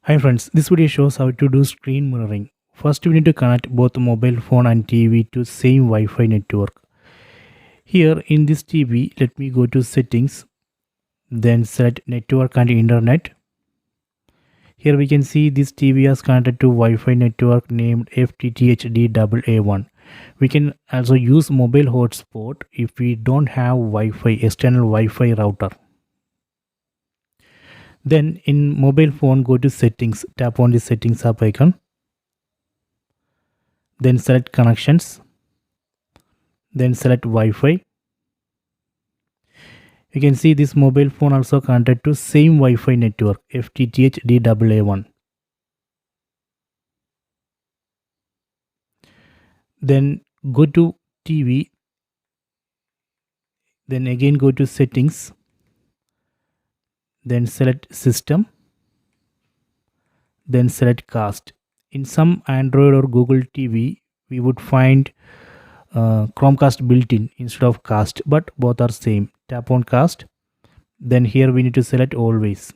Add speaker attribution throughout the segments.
Speaker 1: Hi friends, this video shows how to do screen mirroring. First we need to connect both mobile phone and TV to same Wi-Fi network. Here in this TV, let me go to settings, then select network and internet. Here we can see this TV is connected to Wi-Fi network named FTTHD1. We can also use mobile hotspot if we don't have Wi-Fi, external Wi-Fi router. Then in mobile phone, go to settings, tap on the settings app icon. Then select connections, then select Wi-Fi. You can see this mobile phone also connected to same Wi-Fi network FTTHD1. Then go to TV, then again go to settings, then select system, then select cast. In some Android or Google TV, we would find Chromecast built-in instead of cast, but both are same. Tap on cast, then here we need to select always.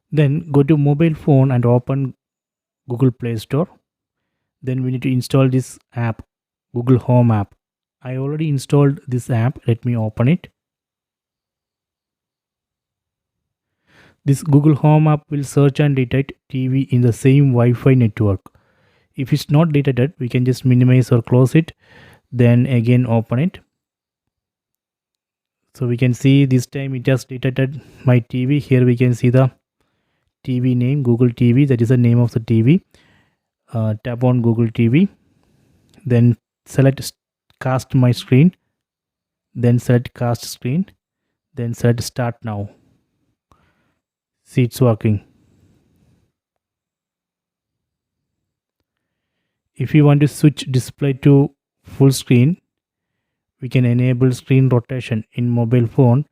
Speaker 1: Then go to mobile phone and open Google Play Store. Then we need to install this app, Google Home app. I already installed this app. Let me open it. This Google Home app will search and detect TV in the same Wi-Fi network. If it's not detected, we can just minimize or close it, then again open it. So we can see this time it has detected my TV. Here we can see the TV name, Google TV, that is the name of the TV. Tap on Google TV, then select cast my screen, then select cast screen, then select start now. See, it's working. If you want to switch display to full screen, we can enable screen rotation in mobile phone,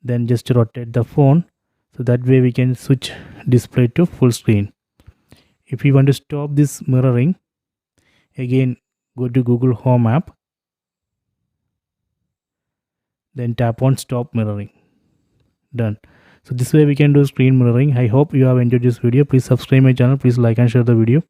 Speaker 1: then just rotate the phone, so that way we can switch display to full screen. If you want to stop this mirroring, again go to Google Home app, then tap on stop mirroring. Done. So this way we can do screen mirroring. I hope you have enjoyed this video. Please subscribe my channel. Please like and share the video.